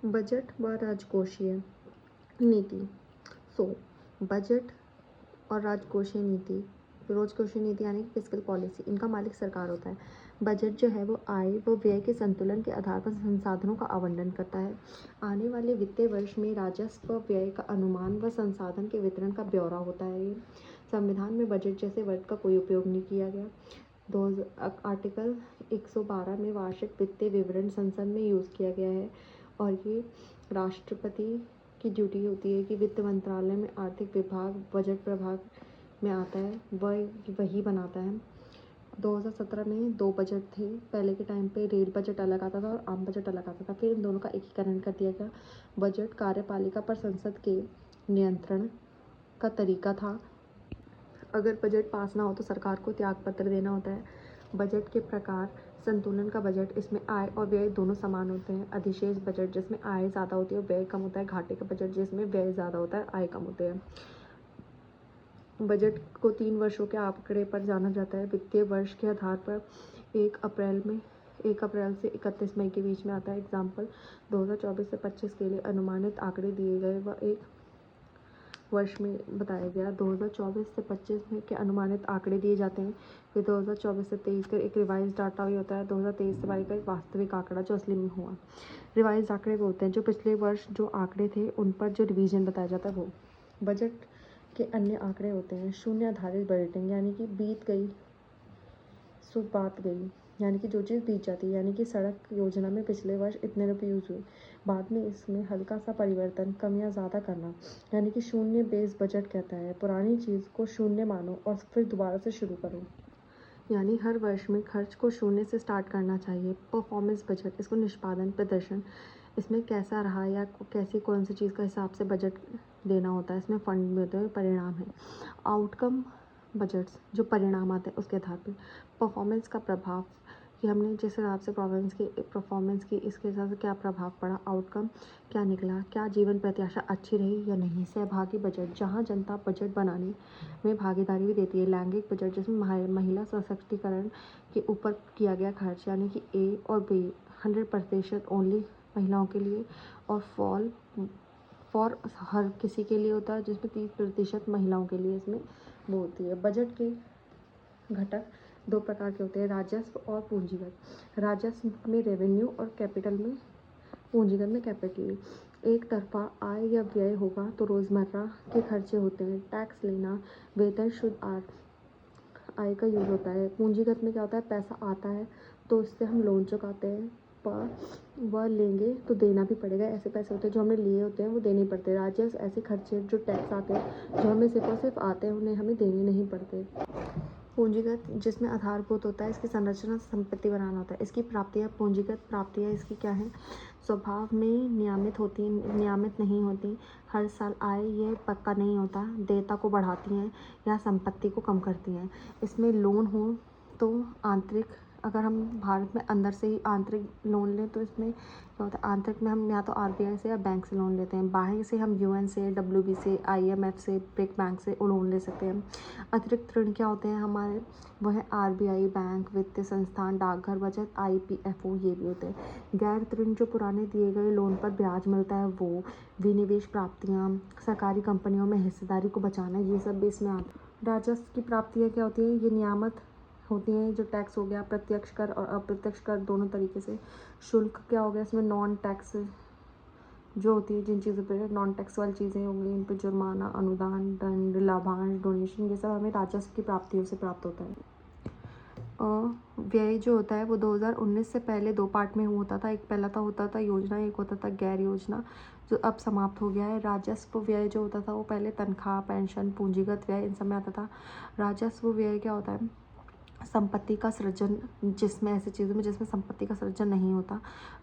Budget व राजकोषीय नीति। सो बजट और राजकोषीय नीति यानी फिस्कल पॉलिसी, इनका मालिक सरकार होता है। बजट जो है वो आय व व्यय के संतुलन के आधार पर संसाधनों का आवंटन करता है। आने वाले वित्तीय वर्ष में राजस्व व व्यय का अनुमान व संसाधन के वितरण का ब्यौरा होता है। ये संविधान में बजट जैसे वर्ड का कोई उपयोग नहीं किया गया। आर्टिकल 112 में वार्षिक वित्तीय विवरण संसद में यूज़ किया गया है और ये राष्ट्रपति की ड्यूटी होती है कि वित्त मंत्रालय में आर्थिक विभाग बजट प्रभाग में आता है, वही बनाता है। 2017 में 2 बजट थे। पहले के टाइम पे रेल बजट अलग आता था और आम बजट अलग आता था, फिर इन दोनों का एकीकरण कर दिया गया। बजट कार्यपालिका पर संसद के नियंत्रण का तरीका था। अगर बजट पास ना हो तो सरकार को त्यागपत्र देना होता है। बजट के प्रकार, संतुलन का बजट, इसमें आय और व्यय दोनों समान होते हैं। अधिशेष बजट, जिसमें आय ज़्यादा होती है और व्यय कम होता है। घाटे का बजट, जिसमें व्यय ज़्यादा होता है, आय कम होते हैं। बजट को 3 वर्षों के आंकड़े पर जाना जाता है। वित्तीय वर्ष के आधार पर 1 अप्रैल से 31 मई के बीच में आता है। एग्जाम्पल, 2024 से 25 के लिए अनुमानित आंकड़े दिए गए व एक वर्ष में बताया गया। 2024 से 25 में के अनुमानित आंकड़े दिए जाते हैं। फिर 2024 से 23 का एक रिवाइज डाटा भी होता है। 2023 से 22 का एक वास्तविक आंकड़ा जो असली में हुआ। रिवाइज आंकड़े वो होते हैं जो पिछले वर्ष जो आंकड़े थे उन पर जो रिवीजन बताया जाता है वो। बजट के अन्य आंकड़े होते हैं शून्य आधारित बजटिंग, यानी कि बीत गई सो बात गई, यानी कि जो चीज़ बीत जाती है, यानी कि सड़क योजना में पिछले वर्ष इतने रुपये यूज़ हुए, बाद में इसमें हल्का सा परिवर्तन कम या ज़्यादा करना, यानी कि शून्य बेस बजट कहता है। पुरानी चीज़ को शून्य मानो और फिर दोबारा से शुरू करो, यानी हर वर्ष में खर्च को शून्य से स्टार्ट करना चाहिए। परफॉर्मेंस बजट, इसको निष्पादन प्रदर्शन, इसमें कैसा रहा या कैसी कौन सी चीज़ का हिसाब से बजट देना होता है। इसमें फंड में होते हैं परिणाम है। आउटकम बजट्स, जो परिणाम आते हैं उसके आधार पर। परफॉर्मेंस का प्रभाव, कि हमने जिस हिसाब से परफॉर्मेंस की इसके हिसाब से क्या प्रभाव पड़ा। आउटकम क्या निकला, क्या जीवन प्रत्याशा अच्छी रही या नहीं। सहभागी बजट, जहाँ जनता बजट बनाने में भागीदारी भी देती है। लैंगिक बजट, जिसमें महिला सशक्तिकरण के ऊपर किया गया खर्च, यानी कि ए और बी 100% ओनली महिलाओं के लिए और फॉर हर किसी के लिए होता है, जिसमें 30% महिलाओं के लिए इसमें वो होती है। बजट के घटक 2 प्रकार के होते हैं, राजस्व और पूंजीगत। राजस्व में रेवेन्यू और कैपिटल में पूंजीगत में कैपिटल। एक तरफा आय या व्यय होगा तो रोज़मर्रा के खर्चे होते हैं। टैक्स लेना, वेतन, शुद्ध आय का यूज होता है। पूंजीगत में क्या होता है, पैसा आता है तो उससे हम लोन चुकाते हैं, पर वह लेंगे तो देना भी पड़ेगा। ऐसे पैसे होते हैं जो हमने लिए होते हैं वो देने ही पड़ते हैं। राजस्व ऐसे खर्चे जो टैक्स आते हैं जो हमें सिर्फ और सिर्फ आते हैं, उन्हें हमें देने नहीं पड़ते। पूंजीगत, जिसमें आधारभूत होता है, इसकी संरचना संपत्ति बनाना होता है। इसकी प्राप्तियाँ, पूंजीगत प्राप्तियाँ इसकी क्या है, स्वभाव में नियमित नहीं होती। हर साल आय ये पक्का नहीं होता, देयता को बढ़ाती हैं या संपत्ति को कम करती हैं। इसमें लोन हो तो आंतरिक, अगर हम भारत में अंदर से ही आंतरिक लोन लें तो इसमें क्या होता है, आंतरिक में हम या तो आरबीआई से या बैंक से लोन लेते हैं। बाहर से हम यूएन से, डब्ल्यूबी से, आईएमएफ से, ब्रिक बैंक से लोन ले सकते हैं। अतिरिक्त ऋण क्या होते हैं हमारे, वह है आरबीआई, बैंक, वित्तीय संस्थान, डाकघर, बचत, आईपीएफओ, ये भी होते हैं। गैर ऋण, जो पुराने दिए गए लोन पर ब्याज मिलता है वो। विनिवेश प्राप्तियाँ, सरकारी कंपनियों में हिस्सेदारी को बचाना, ये सब भी इसमें आता है। राजस्व की प्राप्तियाँ क्या होती हैं, ये नियामत होती हैं, जो टैक्स हो गया, प्रत्यक्ष कर और अप्रत्यक्ष कर दोनों तरीके से। शुल्क क्या हो गया, इसमें नॉन टैक्स जो होती है, जिन चीज़ों पर नॉन टैक्स वाली चीज़ें हो गई, इन पर जुर्माना, अनुदान, दंड, लाभांश, डोनेशन, ये सब हमें राजस्व की प्राप्तियों से प्राप्त होता है। व्यय जो होता है वो 2019 से पहले 2 पार्ट में होता था। एक पहला होता था योजना, एक होता था गैर योजना, जो अब समाप्त हो गया है। राजस्व व्यय जो होता था वो पहले तनख्वाह, पेंशन, पूंजीगत व्यय, इन सब में आता था। राजस्व व्यय क्या होता है, संपत्ति का सृजन, जिसमें ऐसी चीज़ों में जिसमें संपत्ति का सृजन नहीं होता।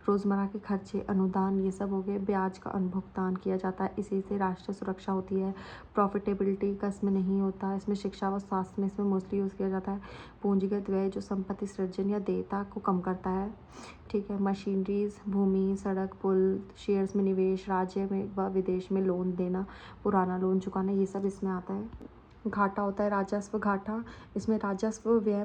रोज़मर्रा के खर्चे, अनुदान, ये सब हो गए। ब्याज का भुगतान किया जाता है, इसी से राष्ट्रीय सुरक्षा होती है। प्रॉफिटेबिलिटी का इसमें नहीं होता। इसमें शिक्षा व स्वास्थ्य में इसमें मोस्टली यूज़ किया जाता है। पूंजीगत व्यय जो संपत्ति सृजन या देयता को कम करता है, ठीक है। मशीनरीज, भूमि, सड़क, पुल, शेयर्स में निवेश, राज्य में व विदेश में लोन देना, पुराना लोन चुकाना, ये सब इसमें आता है। घाटा होता है राजस्व घाटा, इसमें राजस्व व्यय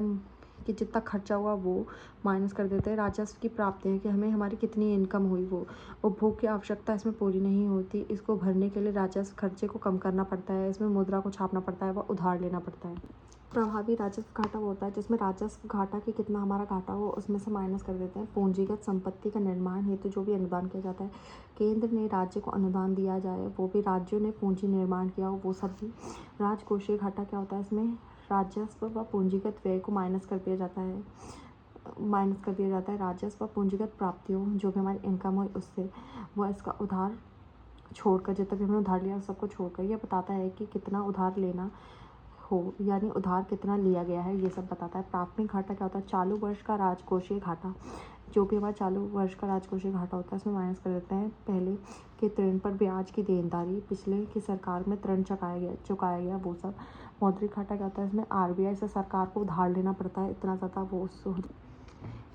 कि जितना खर्चा हुआ वो माइनस कर देते हैं। राजस्व की प्राप्तियाँ कि हमें हमारी कितनी इनकम हुई वो। उपभोग की आवश्यकता इसमें पूरी नहीं होती, इसको भरने के लिए राजस्व खर्चे को कम करना पड़ता है, इसमें मुद्रा को छापना पड़ता है व उधार लेना पड़ता है। प्रभावी राजस्व घाटा वो होता है जिसमें राजस्व घाटा कि कितना हमारा घाटा हो उसमें से माइनस कर देते हैं। पूंजीगत संपत्ति का निर्माण हेतु जो भी अनुदान किया जाता है, केंद्र ने राज्य को अनुदान दिया जाए वो भी राज्यों ने पूंजी निर्माण किया हो वो सब भी। राजकोषीय घाटा क्या होता है, इसमें राजस्व व पूंजीगत व्यय को माइनस कर दिया जाता है। राजस्व व पूंजीगत प्राप्तियों जो भी हमारी इनकम हो उससे, वह इसका उधार छोड़कर जितना भी हमने उधार लिया उस सबको छोड़कर यह बताता है कि कितना उधार लेना हो, यानी उधार कितना लिया गया है, ये सब बताता है। प्राथमिक घाटा क्या होता है, चालू वर्ष का राजकोषीय घाटा, जो भी हमारा चालू वर्ष का राजकोषीय घाटा होता है इसमें माइनस कर देते हैं। पहले के ऋण पर ब्याज की देनदारी, पिछले की सरकार में ऋण चुकाया गया वो सब। मौद्रिक घाटा क्या होता है, इसमें आरबीआई से सरकार को उधार लेना पड़ता है इतना ज़्यादा वो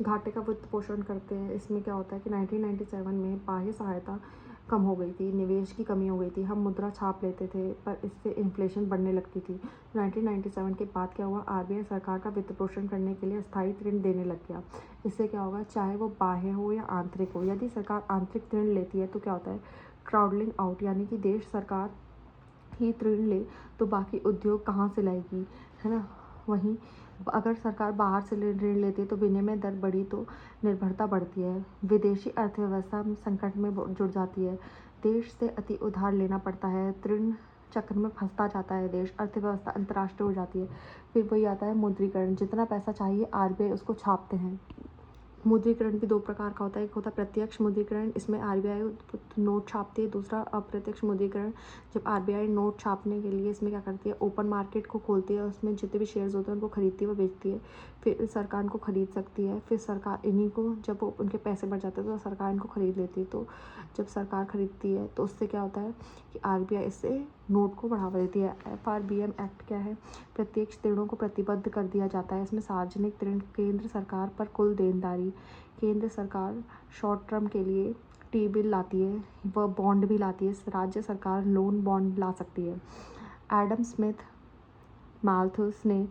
घाटे का वित्त पोषण करते हैं। इसमें क्या होता है कि 1997 में बाह्य सहायता कम हो गई थी, निवेश की कमी हो गई थी, हम मुद्रा छाप लेते थे पर इससे इन्फ्लेशन बढ़ने लगती थी। 1997 के बाद क्या हुआ, आरबीआई सरकार का वित्त पोषण करने के लिए अस्थायी ऋण देने लग गया। इससे क्या होगा, चाहे वो बाह्य हो या आंतरिक हो, यदि सरकार आंतरिक ऋण लेती है तो क्या होता है, क्राउडलिंग आउट, यानी कि देश सरकार ही ऋण ले तो बाकी उद्योग कहाँ से लाएगी, है ना। वहीं अगर सरकार बाहर से ऋण लेती है तो विनिमय दर बढ़ी तो निर्भरता बढ़ती है, विदेशी अर्थव्यवस्था संकट में जुड़ जाती है, देश से अति उधार लेना पड़ता है, ऋण चक्र में फंसता जाता है देश, अर्थव्यवस्था अंतर्राष्ट्रीय हो जाती है। फिर वही आता है मुद्रीकरण, जितना पैसा चाहिए आरबीआई उसको छापते हैं। मुद्रीकरण भी दो प्रकार का होता है, एक होता है प्रत्यक्ष मुद्रीकरण, इसमें आरबीआई नोट छापती है, दूसरा अप्रत्यक्ष मुद्रीकरण, जब आरबीआई नोट छापने के लिए इसमें क्या करती है, ओपन मार्केट को खोलती है, उसमें जितने भी शेयर्स होते हैं उनको खरीदती है व बेचती है, फिर सरकार इनको खरीद सकती है, फिर सरकार इन्हीं को जब वो उनके पैसे बढ़ जाते हैं तो सरकार इनको खरीद लेती है। तो जब सरकार खरीदती है तो उससे क्या होता है कि आरबीआई इससे नोट को बढ़ावा देती है। FRBM एक्ट क्या है, प्रत्यक्ष ऋणों को प्रतिबद्ध कर दिया जाता है, इसमें सार्वजनिक ऋण केंद्र सरकार पर कुल देनदारी, केंद्र सरकार शॉर्ट टर्म के लिए टी बिल लाती है, वह बॉन्ड भी लाती है, राज्य सरकार लोन बॉन्ड ला सकती है। एडम स्मिथ माल्थस ने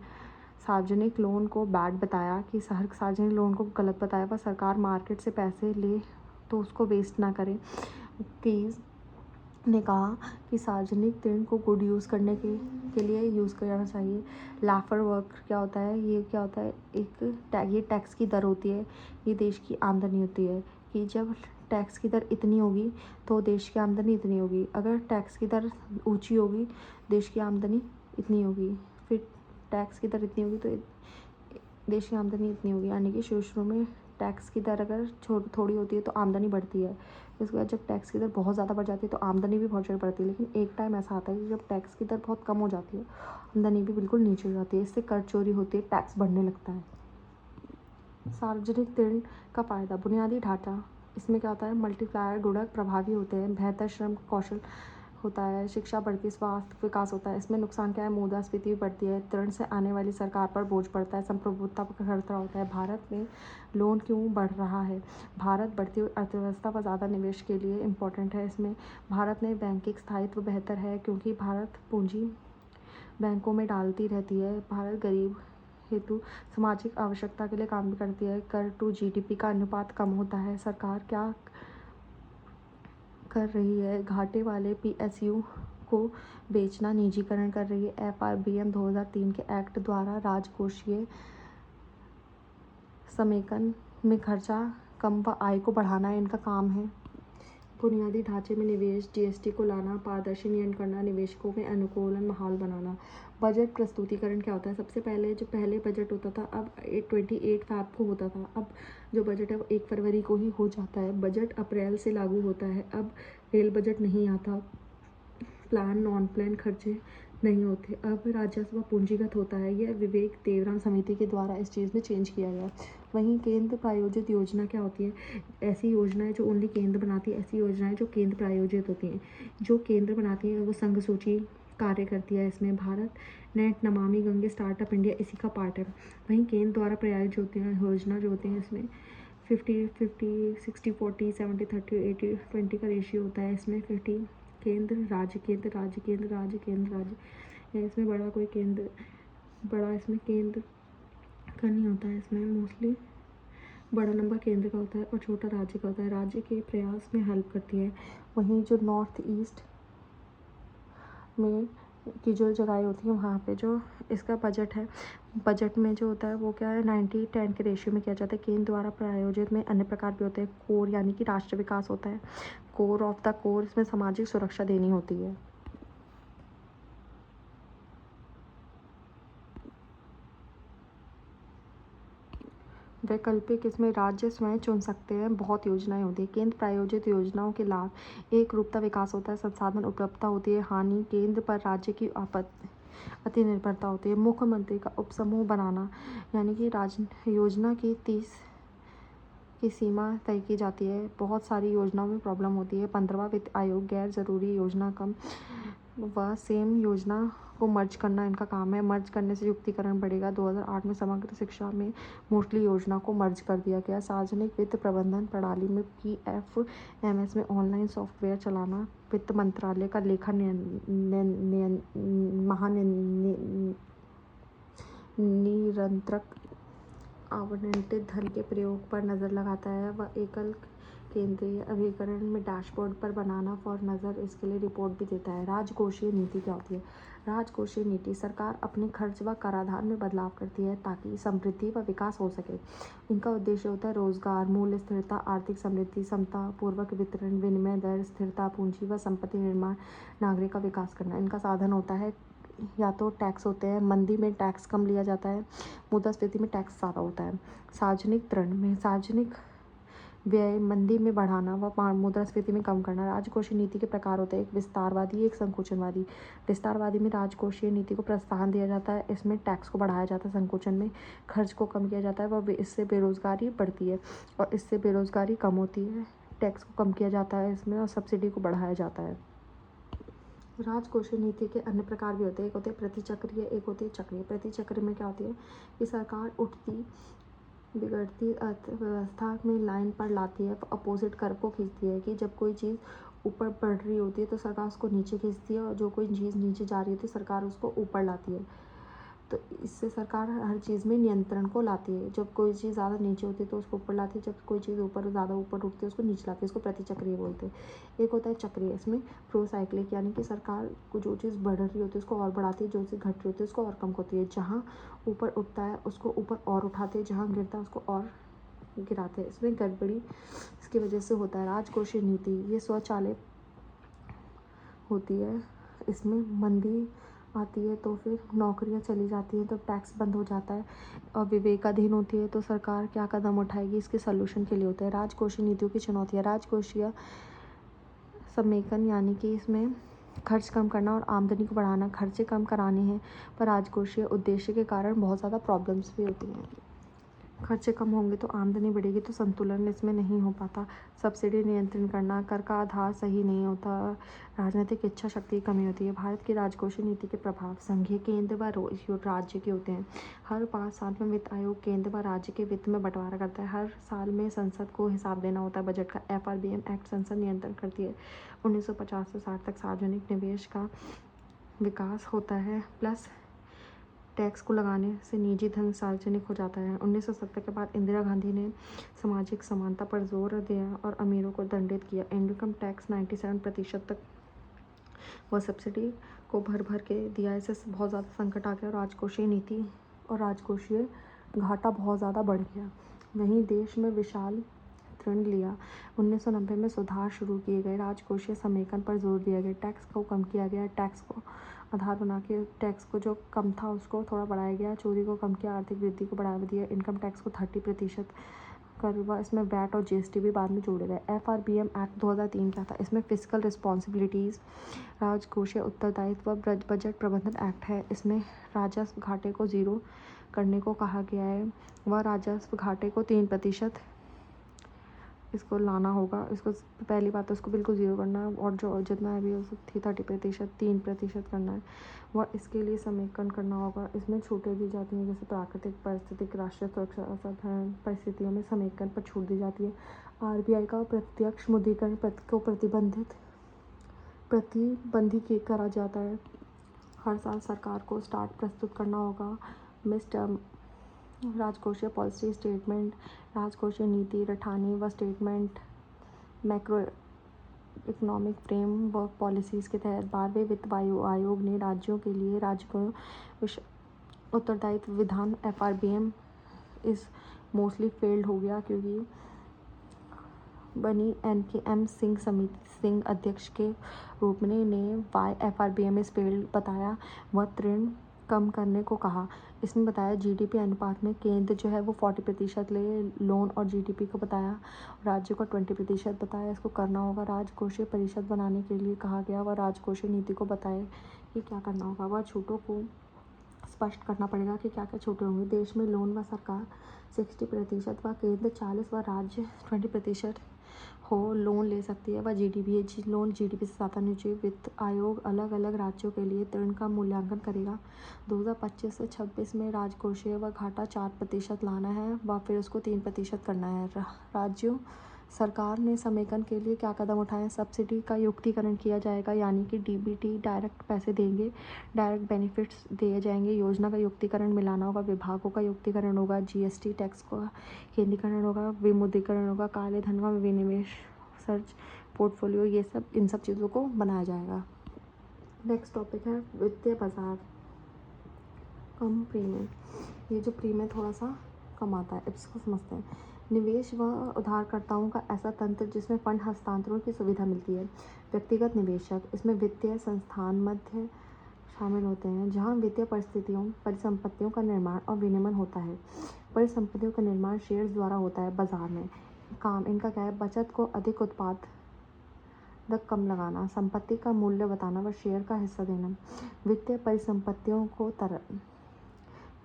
सार्वजनिक लोन को बैड बताया कि सार्वजनिक लोन को गलत बताया, वह सरकार मार्केट से पैसे ले तो उसको वेस्ट ना करे। कीज ने कहा कि सार्वजनिक ऋण को गुड यूज़ करने के लिए यूज़ किया जाना चाहिए। लाफर वर्क क्या होता है, ये क्या होता है, ये टैक्स की दर होती है, ये देश की आमदनी होती है कि जब टैक्स की दर इतनी होगी तो देश की आमदनी इतनी होगी, अगर टैक्स की दर ऊंची होगी देश की आमदनी इतनी होगी, फिर टैक्स की दर इतनी होगी तो देश की आमदनी इतनी होगी, यानी कि शुरू में टैक्स की दर अगर थोड़ी होती है तो आमदनी बढ़ती है, इसके बाद जब टैक्स की दर बहुत ज़्यादा बढ़ जाती है तो आमदनी भी बहुत ज़्यादा बढ़ती है। लेकिन एक टाइम ऐसा आता है कि जब टैक्स की दर बहुत कम हो जाती है आमदनी भी बिल्कुल नीचे हो जाती है, इससे कर चोरी होती है, टैक्स बढ़ने लगता है। सार्वजनिक ऋण का फ़ायदा, बुनियादी ढांचा, इसमें क्या होता है, मल्टीप्लायर गुणक प्रभावी होते हैं, बेहतर श्रम कौशल होता है, शिक्षा बढ़ती है, स्वास्थ्य विकास होता है। इसमें नुकसान क्या है, मुद्रास्फीति भी बढ़ती है, ऋण से आने वाली सरकार पर बोझ पड़ता है, संप्रभुता पर खतरा होता है। भारत में लोन क्यों बढ़ रहा है, भारत बढ़ती हुई अर्थव्यवस्था पर ज़्यादा निवेश के लिए इम्पोर्टेंट है। इसमें भारत में बैंकिंग स्थायित्व बेहतर है क्योंकि भारत पूंजी बैंकों में डालती रहती है, भारत गरीब हेतु सामाजिक आवश्यकता के लिए काम भी करती है, कर टू जीडीपी का अनुपात कम होता है। सरकार क्या कर रही है, घाटे वाले पीएसयू को बेचना, निजीकरण कर रही है। FRBM 2003 के एक्ट द्वारा राजकोषीय समेकन में खर्चा कम व आय को बढ़ाना इनका काम है। बुनियादी ढांचे में निवेश, जीएसटी को लाना, पारदर्शी नियंत्रण करना, निवेशकों में अनुकूलन माहौल बनाना। बजट प्रस्तुतिकरण क्या होता है, सबसे पहले जो पहले बजट होता था अब 28 फैब को होता था, अब जो बजट है वो 1 फरवरी को ही हो जाता है। बजट अप्रैल से लागू होता है, अब रेल बजट नहीं आता, प्लान नॉन प्लान खर्चे नहीं होते, अब राजस्व पूंजीगत होता है। यह विवेक देवराम समिति के द्वारा इस चीज़ में चेंज किया गया। वहीं केंद्र प्रायोजित योजना क्या होती है, ऐसी योजनाएं जो ओनली केंद्र बनाती है, ऐसी योजनाएं जो केंद्र प्रायोजित होती हैं, जो केंद्र बनाती है वो संघ सूची कार्य करती है। इसमें Bharat net, Namami Gange, startup India इसी का पार्ट है। वहीं केंद्र द्वारा प्रायोजित होती है योजना जो होती है इसमें 50-50, 60-40, 70-30, 80-20 का रेशियो होता है। इसमें 50 केंद्र, राज्य, केंद्र, राज्य, केंद्र, राज्य, केंद्र, राज्य, या इसमें बड़ा कोई केंद्र बड़ा, इसमें केंद्र का नहीं होता है। इसमें मोस्टली बड़ा नंबर केंद्र का होता है और छोटा राज्य का होता है। राज्य के प्रयास में हेल्प करती है। वहीं जो नॉर्थ ईस्ट में की जो जगहें होती हैं वहाँ पे जो इसका बजट है, बजट में जो होता है वो क्या है 90-10 के रेशियो में किया जाता है। केंद्र द्वारा प्रायोजित में अन्य प्रकार भी होते हैं। कोर यानी कि राष्ट्र विकास होता है। कोर ऑफ द कोर, इसमें सामाजिक सुरक्षा देनी होती है। वैकल्पिक, इसमें राज्य स्वयं चुन सकते हैं। बहुत योजनाएं होती है। केंद्र प्रायोजित योजनाओं के लाभ एक रूपता विकास होता है। संसाधन उपलब्धता होती है। हानि केंद्र पर राज्य की अति निर्भरता होती है। मुख्यमंत्री का उपसमूह बनाना यानी कि योजना की 30 की सीमा तय की जाती है। बहुत सारी योजनाओं में प्रॉब्लम होती है। 15वां वित्त आयोग गैर जरूरी योजना कम व सेम योजना को मर्ज करना इनका काम है। मर्ज करने से युक्तिकरण बढ़ेगा। 2008 में समग्र शिक्षा में मोस्टली योजना को मर्ज कर दिया गया। सार्वजनिक वित्त प्रबंधन प्रणाली में PFMS में ऑनलाइन सॉफ्टवेयर चलाना। वित्त मंत्रालय का लेखा नियंत्रक आवंटित धन के प्रयोग पर नज़र लगाता है। वह एकल केंद्रीय अभिकरण में डैशबोर्ड पर बनाना फॉर नज़र इसके लिए रिपोर्ट भी देता है। राजकोषीय नीति क्या होती है? राजकोषीय नीति सरकार अपने खर्च व कराधान में बदलाव करती है ताकि समृद्धि व विकास हो सके। इनका उद्देश्य होता है रोजगार, मूल्य स्थिरता, आर्थिक समृद्धि, समता पूर्वक वितरण, विनिमय दर स्थिरता, पूंजी व संपत्ति निर्माण, नागरिक का विकास करना। इनका साधन होता है या तो टैक्स होते हैं। मंदी में टैक्स कम लिया जाता है। मुद्रास्फीति में टैक्स ज़्यादा होता है। सार्वजनिक ऋण में सार्वजनिक व्यय मंदी में बढ़ाना व मुद्रास्फीति में कम करना। राजकोषीय नीति के प्रकार होते हैं। एक विस्तारवादी, एक संकुचनवादी। विस्तारवादी में राजकोषीय नीति को प्रोत्साहन दिया जाता है। इसमें टैक्स को बढ़ाया जाता है। संकुचन में खर्च को कम किया जाता है व इससे बेरोजगारी बढ़ती है और इससे बेरोजगारी कम होती है। टैक्स को कम किया जाता है इसमें और सब्सिडी को बढ़ाया जाता है। राजकोषीय नीति के अन्य प्रकार भी होते हैं। एक होते हैं प्रतिचक्रीय, एक होती है चक्रीय। प्रतिचक्र में क्या होती है कि सरकार उठती बिगड़ती अर्थव्यवस्था में लाइन पर लाती है, अपोजिट कर्व को खींचती है कि जब कोई चीज़ ऊपर बढ़ रही होती है तो सरकार उसको नीचे खींचती है और जो कोई चीज़ नीचे जा रही होती है सरकार उसको ऊपर लाती है। तो इससे सरकार हर चीज़ में नियंत्रण को लाती है। जब कोई चीज़ ज़्यादा नीचे होती है तो उसको ऊपर लाती है, जब कोई चीज़ ऊपर ज़्यादा ऊपर उठती है उसको नीचे लाती है। इसको प्रतिचक्रीय बोलते हैं। एक होता है चक्रीय, इसमें प्रोसाइक्लिक यानी कि सरकार को जो चीज़ बढ़ रही होती है उसको और बढ़ाती है, जो चीज़ घट रही होती है उसको और कम होती है। जहाँ ऊपर उठता है उसको ऊपर और उठाते हैं, जहाँ गिरता है उसको और गिराते हैं। इसमें गड़बड़ी इसकी वजह से होता है। राजकोषीय नीति ये स्वचालित होती है। इसमें मंदी आती है तो फिर नौकरियां चली जाती हैं तो टैक्स बंद हो जाता है और विवेकाधीन होती है तो सरकार क्या कदम उठाएगी इसके सलूशन के लिए होते हैं। राजकोषीय नीतियों की चुनौतियाँ। राजकोषीय समेकन यानी कि इसमें खर्च कम करना और आमदनी को बढ़ाना। खर्चे कम कराने हैं पर राजकोषीय उद्देश्य के कारण बहुत ज़्यादा प्रॉब्लम्स भी होती हैं। खर्चे कम होंगे तो आमदनी बढ़ेगी तो संतुलन इसमें नहीं हो पाता। सब्सिडी नियंत्रण करना, कर का आधार सही नहीं होता, राजनीतिक इच्छा शक्ति की कमी होती है। भारत की राजकोषीय नीति के प्रभाव संघीय, केंद्र व राज्य के होते हैं। हर 5 साल में वित्त आयोग केंद्र व राज्य के वित्त में बंटवारा करता है। हर साल में संसद को हिसाब देना होता है बजट का। FRBM एक्ट संसद नियंत्रण करती है। 1950 से 60 तक सार्वजनिक निवेश का विकास होता है प्लस टैक्स को लगाने से निजी धन सार्वजनिक हो जाता है। 1970 के बाद इंदिरा गांधी ने सामाजिक समानता पर जोर दिया और अमीरों को दंडित किया। इनकम टैक्स 97% तक वह सब्सिडी को भर भर के दिया। इससे बहुत ज़्यादा संकट आ गया और राजकोषीय नीति और राजकोषीय घाटा बहुत ज़्यादा बढ़ गया। वहीं देश में विशाल ऋण लिया। 1990 में सुधार शुरू किए गए। राजकोषीय समेकन पर जोर दिया गया। टैक्स को कम किया गया। टैक्स को आधार बना के टैक्स को जो कम था उसको थोड़ा बढ़ाया गया। चोरी को कम किया। आर्थिक वृद्धि को बढ़ावा दिया। इनकम टैक्स को 30% कर हुआ। इसमें वैट और GST भी बाद में जोड़े गए। FRBM एक्ट 2003 क्या था? इसमें फिजिकल रिस्पॉन्सिबिलिटीज़, राजकोषीय उत्तरदायित्व व बजट प्रबंधन एक्ट है। इसमें राजस्व घाटे को 0 करने को कहा गया है। वह राजस्व घाटे को 3% इसको लाना होगा। इसको पहली बात तो इसको बिल्कुल 0 करना है और जो जितना है भी उसको 30% 3% करना है। वह इसके लिए समेकन करना होगा। इसमें छूटें दी जाती हैं जैसे प्राकृतिक, पारिस्थितिक, राष्ट्रीय सुरक्षा असाधारण परिस्थितियों में समेकन पर छूट दी जाती है। RBI का प्रत्यक्ष मुद्रीकरण को प्रतिबंधित करा जाता है। हर साल सरकार को स्टार्ट प्रस्तुत करना होगा। मिड टर्म राजकोषीय पॉलिसी स्टेटमेंट, राजकोषीय नीति रठानी व statement macro economic framework policies के तहत 12वें वित्त आयोग ने राज्यों के लिए राज्य उत्तरदायित्व विधान FRBM इस मोस्टली फेल्ड हो गया, क्योंकि बनी NKM सिंह अध्यक्ष के रूप में ने वाई FRBM इस फेल्ड बताया व ऋण कम करने को कहा। इसमें बताया GDP अनुपात में केंद्र जो है वो 40% ले लोन और GDP को बताया, राज्य को 20% बताया इसको करना होगा। राजकोषीय परिषद बनाने के लिए कहा गया व राजकोषीय नीति को बताए कि क्या करना होगा। वह छूटों को स्पष्ट करना पड़ेगा कि क्या क्या छूटें होंगी। देश में लोन व सरकार 60% व केंद्र 40 व राज्य 20% हो लोन ले सकती है व लोन GDP से ज़्यादा नहीं चाहिए। वित्त आयोग अलग अलग राज्यों के लिए ऋण का मूल्यांकन करेगा। 2025 से 26 में राजकोषीय व घाटा 4% लाना है व फिर उसको 3% करना है। राज्यों सरकार ने समेकन के लिए क्या कदम उठाए। सब्सिडी का युक्तिकरण किया जाएगा, यानी कि DBT डायरेक्ट पैसे देंगे, डायरेक्ट बेनिफिट्स दिए जाएंगे। योजना का युक्तिकरण मिलाना होगा, विभागों का युक्तिकरण होगा, GST टैक्स का केंद्रीकरण होगा, विमुद्रीकरण होगा, काले धन का विनिवेश सर्च पोर्टफोलियो, ये सब इन सब चीज़ों को बनाया जाएगा। नेक्स्ट टॉपिक है वित्तीय बाजार कम प्रीमियम। ये जो प्रीमियम थोड़ा सा कम आता है, इसको समझते हैं। निवेश व उधारकर्ताओं का ऐसा तंत्र जिसमें फंड हस्तांतरण की सुविधा मिलती है। व्यक्तिगत निवेशक, इसमें वित्तीय संस्थान मध्य शामिल होते हैं, जहां वित्तीय परिसंपत्तियों का निर्माण और विनियमन होता है। परिसंपत्तियों का निर्माण शेयर्स द्वारा होता है। बाजार में काम इनका क्या है, बचत को अधिक उत्पादक कम लगाना, संपत्ति का मूल्य बताना व शेयर का हिस्सा देना। वित्तीय परिसंपत्तियों को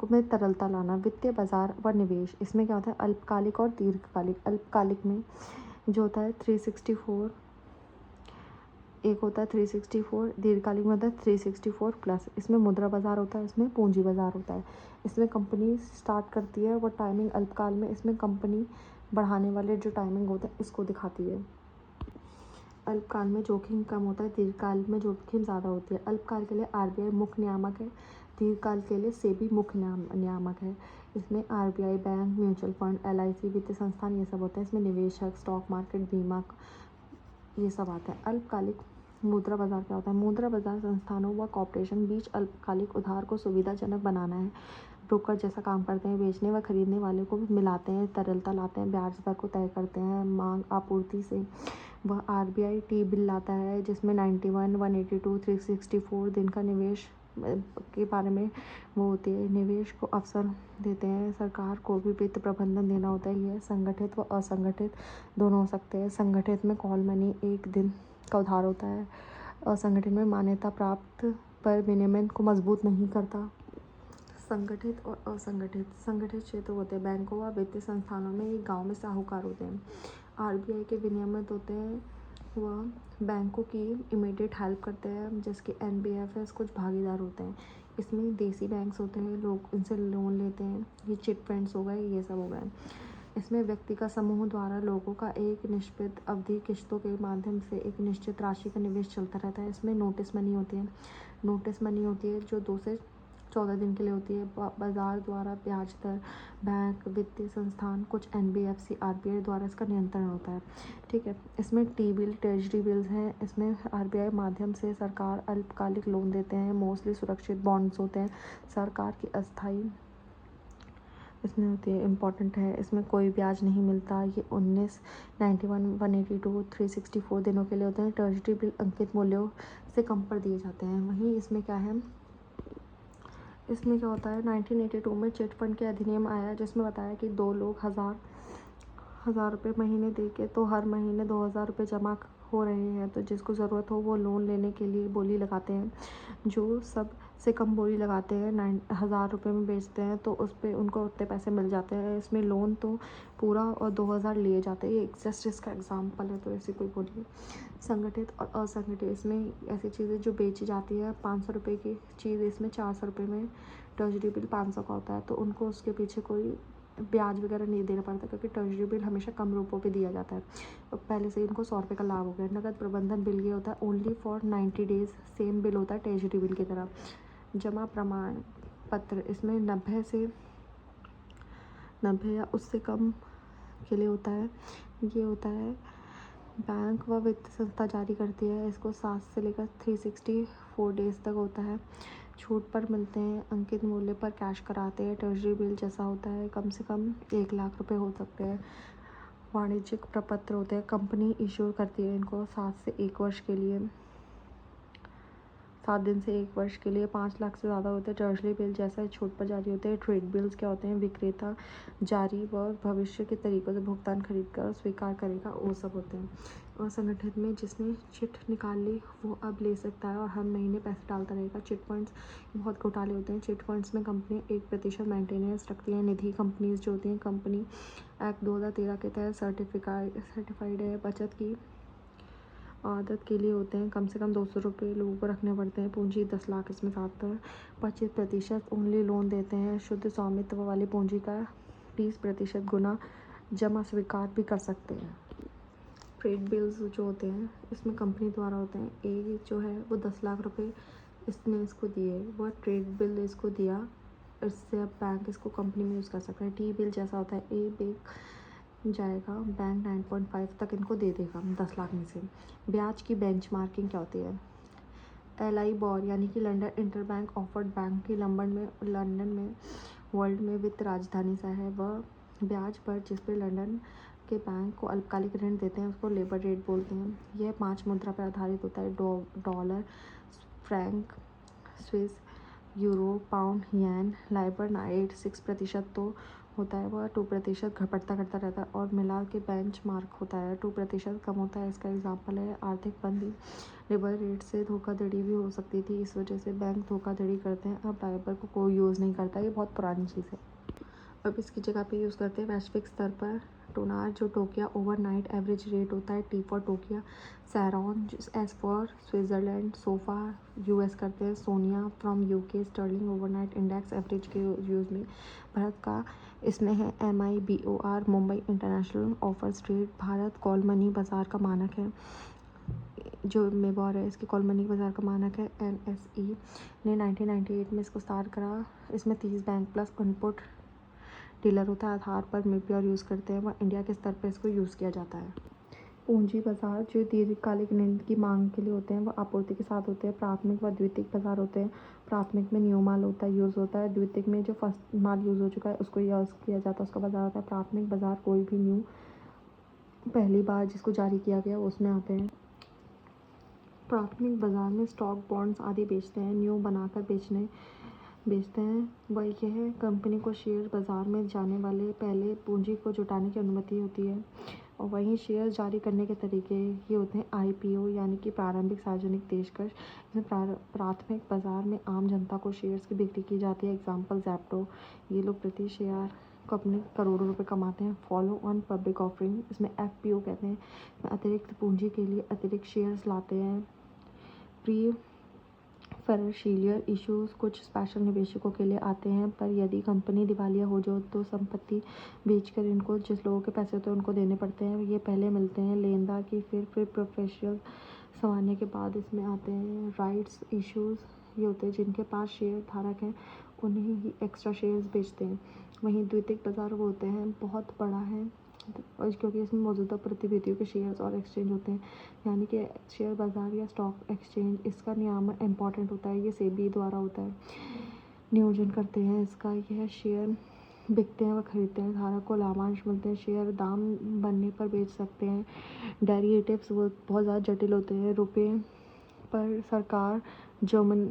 में तरलता लाना। वित्तीय बाजार व निवेश, इसमें क्या होता है, अल्पकालिक और दीर्घकालिक। अल्पकालिक में जो होता है 364, एक होता है 364, दीर्घकालिक में होता है 364 प्लस। इसमें मुद्रा बाजार होता है, इसमें पूंजी बाजार होता है। इसमें कंपनी स्टार्ट करती है वो टाइमिंग अल्पकाल में, इसमें कंपनी बढ़ाने वाले जो टाइमिंग होता है इसको दिखाती है। अल्पकाल में जोखिम कम होता है, दीर्घकाल में जोखिम ज़्यादा होती है। अल्पकाल के लिए RBI मुख्य नियामक है, दीर्घकाल के लिए SEBI मुख्य नियामक है। इसमें RBI, bank, mutual fund, LIC, वित्तीय संस्थान ये सब होते हैं। इसमें निवेशक, स्टॉक मार्केट, बीमा ये सब आते हैं। अल्पकालिक मुद्रा बाजार क्या होता है, मुद्रा बाजार संस्थानों व कॉर्पोरेशन बीच अल्पकालिक उधार को सुविधाजनक बनाना है। ब्रोकर जैसा काम करते हैं, बेचने व खरीदने वाले को मिलाते हैं, तरलता लाते हैं, ब्याज दर को तय करते हैं, मांग आपूर्ति से। वह RBI T-बिल लाता है जिसमें 91, 182, 364 दिन का निवेश के बारे में वो होती है। निवेश को अवसर देते हैं। सरकार को भी वित्त प्रबंधन देना होता है। यह संगठित व असंगठित दोनों हो सकते हैं। संगठित में कॉल मनी 1 दिन का उधार होता है। असंगठित में मान्यता प्राप्त पर विनियमन को मजबूत नहीं करता। संगठित और असंगठित, संगठित क्षेत्र होते हैं बैंकों व वित्तीय संस्थानों में, ये गाँव में साहूकार होते हैं। RBI के विनियमित होते हैं, वह बैंकों की इमीडिएट हेल्प करते हैं, जैसे कि NBFS कुछ भागीदार होते हैं। इसमें देसी बैंक्स होते हैं, लोग इनसे लोन लेते हैं। ये चिट फंड्स हो गए, ये सब हो गए। इसमें व्यक्ति का समूह द्वारा लोगों का एक निश्चित अवधि किस्तों के माध्यम से एक निश्चित राशि का निवेश चलता रहता है। इसमें नोटिस मनी होती है, नोटिस मनी होती है जो 2 से 14 दिन के लिए होती है। बाजार द्वारा ब्याज दर, बैंक, वित्तीय संस्थान, कुछ NBFC RBI द्वारा इसका नियंत्रण होता है। ठीक है। इसमें T-बिल, ट्रेजरी बिल्स हैं। इसमें RBI माध्यम से सरकार अल्पकालिक लोन देते हैं, मोस्टली सुरक्षित बॉन्ड्स होते हैं। सरकार की अस्थायी इसमें होती है, इम्पॉर्टेंट है। इसमें कोई ब्याज नहीं मिलता। ये 19, 91, 182, 364 दिनों के लिए होते हैं। ट्रेजरी बिल अंकित मूल्यों से कम पर दिए जाते हैं। वहीं इसमें क्या है, इसमें क्या होता है, 1982 में चिट फंड के अधिनियम आया, जिसमें बताया कि 2 लोग हज़ार रुपये महीने दे के तो हर महीने 2000 रुपये जमा हो रहे हैं, तो जिसको ज़रूरत हो वो लोन लेने के लिए बोली लगाते हैं। जो सब से कम बोली लगाते हैं, 1000 रुपये में बेचते हैं, तो उस पर उनको उतने पैसे मिल जाते हैं। इसमें लोन तो पूरा और 2000 लिए जाते हैं। ये जस्ट इसका एग्जाम्पल है, तो ऐसी कोई बोलिए। संगठित और असंगठित, इसमें ऐसी चीज़ें जो बेची जाती है, 500 रुपये की चीज़ इसमें 400 रुपये में ट्रेजरी बिल 500 का होता है, तो उनको उसके पीछे कोई ब्याज वगैरह नहीं देना पड़ता, क्योंकि ट्रेजरी बिल हमेशा कम रूपों पे दिया जाता है। तो पहले से इनको 100 रुपये का लाभ हो गया। नगद प्रबंधन बिल ये होता है only for 90 days, same bill होता है ट्रेजरी बिल की तरह। जमा प्रमाण पत्र, इसमें 90 से 90 या उससे कम के लिए होता है। ये होता है बैंक व वित्त संस्था जारी करती है। इसको 7 से लेकर 364 डेज तक होता है। छूट पर मिलते हैं, अंकित मूल्य पर कैश कराते हैं। ट्रेजरी बिल जैसा होता है, कम से कम 1 लाख रुपए हो सकते हैं। वाणिज्यिक प्रपत्र होते हैं, कंपनी इशू करती है इनको 7 से 1 वर्ष के लिए, 7 दिन से 1 वर्ष के लिए। 5 लाख से ज़्यादा होते हैं। ट्रेजरी बिल जैसा छूट पर जारी होते हैं। ट्रेड बिल्स क्या होते हैं? विक्रेता जारी व भविष्य के तरीकों से भुगतान खरीद कर स्वीकार करेगा, वो सब होते हैं। और संगठन में जिसने चिट निकाल ली वो अब ले सकता है और हर महीने पैसे डालता रहेगा। चिट फंड्स बहुत घोटाले होते हैं। चिट फंड्स में कंपनी 1% मेंटेनेंस रखती है। निधि कंपनीज जो होती हैं, कंपनी एक्ट 2013 के तहत सर्टिफाइड है। बचत की आदत के लिए होते हैं। कम से कम 200 रुपये लोगों को रखने पड़ते हैं। पूंजी 10 लाख, इसमें 25% ओनली लोन देते हैं। शुद्ध स्वामित्व वाली पूंजी का 30% गुना जमा स्वीकार भी कर सकते हैं। ट्रेड बिल्स जो होते हैं इसमें कंपनी द्वारा होते हैं। ए जो है वो 10 लाख रुपए इसने इसको दिए, वह ट्रेड बिल इसको दिया, इससे अब बैंक इसको कंपनी में यूज़ कर सकता है। टी बिल जैसा होता है, ए बैंक जाएगा, बैंक 9.5 तक इनको दे देगा 10 लाख में से। ब्याज की बेंचमार्किंग क्या होती है? LI बॉर यानी कि लंदन इंटरबैंक ऑफर्ड बैंक की लंदन में वर्ल्ड में वित्त राजधानी सा है। वह ब्याज पर जिस पे लंदन के बैंक को अल्पकालिक ऋण देते हैं उसको लेबर रेट बोलते हैं। यह 5 मुद्रा पर आधारित होता है। Dollar, franc, Swiss, euro, pound, yen. LIBOR 6% तो होता है, वह 2% घटता रहता है और मिला के बेंच मार्क होता है 2% कम होता है। इसका एग्जाम्पल है आर्थिक मंदी। लेबर रेट से धोखाधड़ी भी हो सकती थी, इस वजह से बैंक धोखाधड़ी करते हैं। अब लाइबर को कोई यूज़ नहीं करता, ये बहुत पुरानी चीज़ है। अब इसकी जगह पे यूज़ करते हैं वैश्विक स्तर पर टोनार जो टोकिया ओवरनाइट एवरेज रेट होता है। T for Tokyo, SARON S for Switzerland, SOFR US करते हैं। SONIA from UK, sterling overnight index average के यूज़ में। भारत का इसमें है MIBOR, Mumbai international offer rate. Bharat call money बाज़ार का मानक है, जो मेबॉर है इसकी कॉल मनी बाज़ार का मानक है। NSE ने 1998 में इसको स्टार्ट करा। इसमें 30 बैंक प्लस इनपुट डीलर होता है। आधार पर मेबॉर यूज़ करते हैं, वह इंडिया के स्तर पर इसको यूज़ किया जाता है। पूंजी बाजार जो दीर्घकालिक ऋण की मांग के लिए होते हैं, वह आपूर्ति के साथ होते हैं। प्राथमिक व द्वितीयक बाजार होते हैं। प्राथमिक में न्यू माल होता है, यूज़ होता है। द्वितीयक में जो फर्स्ट माल यूज़ हो चुका है उसको यूज़ किया जाता है, उसका बाजार होता है। प्राथमिक बाजार कोई भी न्यू पहली बार जिसको जारी किया गया उसमें आते हैं। प्राथमिक बाजार में स्टॉक, बॉन्ड्स आदि बेचते हैं। न्यू बनाकर बेचते हैं। वह यह है कंपनी को शेयर बाजार में जाने वाले पहले पूंजी को जुटाने की अनुमति होती है। और वहीं शेयर जारी करने के तरीके ये होते हैं। IPO यानी कि प्रारंभिक सार्वजनिक पेशकश। इसमें प्राथमिक बाजार में आम जनता को शेयर्स की बिक्री की जाती है। एग्जाम्पल ज़ेप्टो, ये लोग प्रति शेयर को अपने करोड़ों रुपए कमाते हैं। फॉलो ऑन पब्लिक ऑफरिंग, इसमें FPO कहते हैं। अतिरिक्त पूंजी के लिए अतिरिक्त शेयर्स लाते हैं। प्री फेरेंशियल इश्यूज कुछ स्पेशल निवेशकों के लिए आते हैं, पर यदि कंपनी दिवालिया हो जाए तो संपत्ति बेचकर इनको जिस लोगों के पैसे होते हैं उनको देने पड़ते हैं। ये पहले मिलते हैं लेनदार की, फिर प्रोफेशनल संभालने के बाद इसमें आते हैं। राइट्स इश्यूज ये होते हैं जिनके पास शेयर धारक हैं उन्हें ही एक्स्ट्रा शेयर्स बेचते हैं। वहीं द्वितीयक बाजार वो होते हैं बहुत बड़ा है और क्योंकि इसमें मौजूदा प्रतिभूतियों के शेयर्स और एक्सचेंज होते हैं, यानी कि शेयर बाजार या स्टॉक एक्सचेंज, इसका नियामन इम्पॉर्टेंट होता है। ये सेबी द्वारा होता है, नियोजन करते हैं इसका। यह शेयर बिकते हैं व खरीदते हैं, धारक को लाभांश मिलते हैं। शेयर दाम बनने पर बेच सकते हैं। डेरिवेटिव्स वो बहुत ज़्यादा जटिल होते हैं। रुपये पर सरकार जर्मन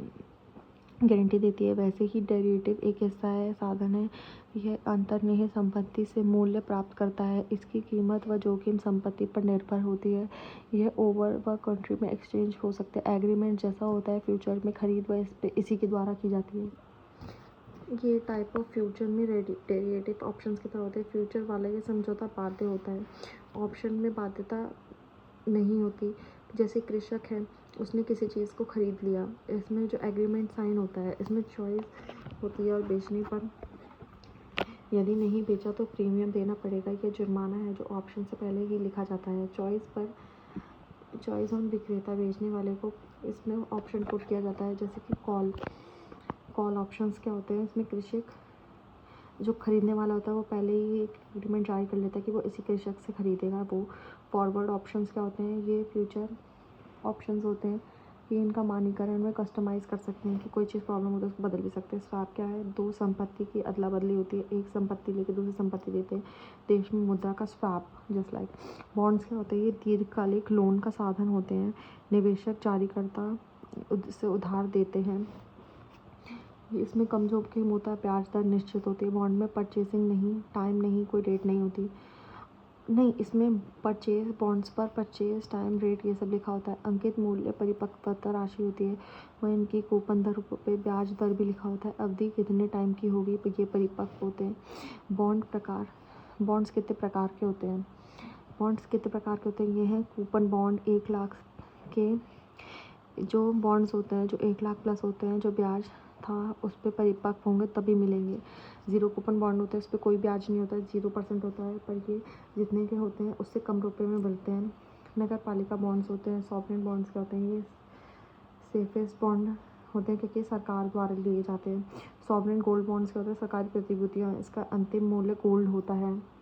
गारंटी देती है, वैसे ही डेरिवेटिव एक हिस्सा है, साधन है। यह अंतर्निहित संपत्ति से मूल्य प्राप्त करता है। इसकी कीमत व जोखिम संपत्ति पर निर्भर होती है। यह ओवर व कंट्री में एक्सचेंज हो सकते हैं। एग्रीमेंट जैसा होता है, फ्यूचर में खरीद व इसी के द्वारा की जाती है। ये टाइप ऑफ फ्यूचर में डेरिवेटिव ऑप्शंस की तरह होते हैं। फ्यूचर वाला ये समझौता बाध्य होता है, ऑप्शन में बाध्यता नहीं होती। जैसे कृषक है, उसने किसी चीज़ को खरीद लिया, इसमें जो एग्रीमेंट साइन होता है इसमें चॉइस होती है और बेचने पर यदि नहीं बेचा तो प्रीमियम देना पड़ेगा। यह जुर्माना है जो ऑप्शन से पहले ही लिखा जाता है। चॉइस ऑन विक्रेता, बेचने वाले को इसमें ऑप्शन पुट किया जाता है। जैसे कि कॉल ऑप्शंस क्या होते हैं, इसमें कृषक जो खरीदने वाला होता है वो पहले ही एक एग्रीमेंट जारी कर लेता है कि वो इसी कृषक से खरीदेगा। वो फॉरवर्ड ऑप्शंस क्या होते हैं, ये फ्यूचर ऑप्शंस होते हैं कि इनका मानीकरण में कस्टमाइज़ कर सकते हैं कि कोई चीज़ प्रॉब्लम हो तो उसको बदल भी सकते हैं। स्वैप क्या है, दो संपत्ति की अदला बदली होती है, एक संपत्ति लेके दूसरी संपत्ति देते हैं। देश में मुद्रा का स्वैप जस्ट लाइक। बॉन्ड्स क्या होते हैं, ये दीर्घकालिक लोन का साधन होते हैं। निवेशक जारीकर्ता से उधार देते हैं। इसमें कम जोखिम होता है, ब्याज दर निश्चित होती है। बॉन्ड में परचेसिंग नहीं, टाइम नहीं, कोई रेट नहीं होती। नहीं, इसमें परचेज बॉन्ड्स पर परचेज टाइम रेट ये सब लिखा होता है। अंकित मूल्य परिपक्वता राशि होती है, वह इनकी कूपन दर पे ब्याज दर भी लिखा होता है। अवधि कितने टाइम की होगी ये परिपक्व होते हैं। बॉन्ड प्रकार, बॉन्ड्स कितने प्रकार के होते हैं, बॉन्ड्स कितने प्रकार के होते हैं, ये हैं कूपन बॉन्ड 1 लाख के जो बॉन्ड्स होते हैं जो 1 लाख प्लस होते हैं, जो ब्याज था उस पर परिपक्व होंगे तभी मिलेंगे। ज़ीरो कूपन बॉन्ड होते हैं, इस पर कोई ब्याज नहीं होता है, 0% होता है, पर ये जितने के होते हैं उससे कम रुपए में मिलते हैं। नगर पालिका बॉन्ड्स होते हैं। सॉवरेन बॉन्ड्स क्या होते हैं, ये सेफेस्ट बॉन्ड होते हैं क्योंकि सरकार द्वारा लिए जाते हैं। सॉवरेन गोल्ड बॉन्ड्स क्या होते हैं, सरकारी प्रतिभूतियाँ, इसका अंतिम मूल्य गोल्ड होता है।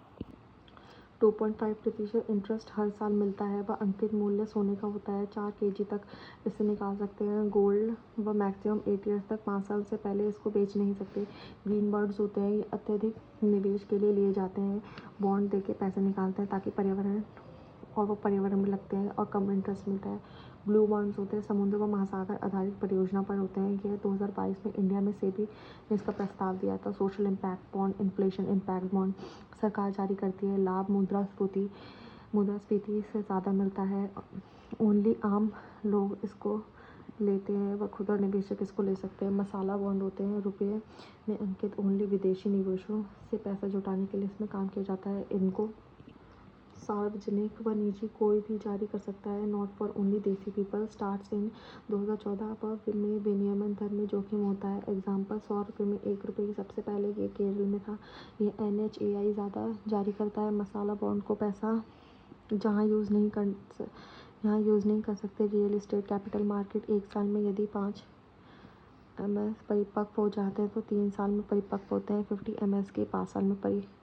2.5% इंटरेस्ट हर साल मिलता है। वह अंकित मूल्य सोने का होता है। 4 kg तक इसे निकाल सकते हैं। गोल्ड व मैक्सिमम 8 ईयर्स तक, 5 साल से पहले इसको बेच नहीं सकते। ग्रीन बॉन्ड्स होते हैं, ये अत्यधिक निवेश के लिए लिए जाते हैं। बॉन्ड देके पैसे निकालते हैं ताकि पर्यावरण, और वो पर्यावरण में लगते हैं और कम इंटरेस्ट मिलता है। ब्लू बॉन्ड्स होते हैं, समुद्र व महासागर आधारित परियोजना पर होते हैं। यह 2022 में इंडिया में सेबी ने इसका प्रस्ताव दिया था। Social impact bond, inflation impact bond, सरकार जारी करती है। लाभ मुद्रास्फीति से ज़्यादा मिलता है। ओनली आम लोग इसको लेते हैं, वह खुद और निवेशक इसको ले सकते हैं। मसाला बॉन्ड होते हैं, रुपये में अंकित, ओनली विदेशी निवेशों से पैसा जुटाने के लिए इसमें काम किया जाता है। इनको सार्वजनिक व निजी कोई भी जारी कर सकता है, नॉट फॉर ओनली देसी पीपल। स्टार्ट्स इन 2014 पर में विनियमन दर में जोखिम होता है। एग्जाम्पल, 100 रुपये में 1 रुपये की, सबसे पहले ये केरल में था। ये NHAI ज़्यादा जारी करता है। मसाला बॉन्ड को पैसा जहाँ यूज़ नहीं कर सकते। रियल एस्टेट कैपिटल मार्केट, 1 साल में यदि 5 MS परिपक्व हो जाते हैं तो 3 साल में परिपक्व होते हैं। 50 MS के 5 साल में परिपक्व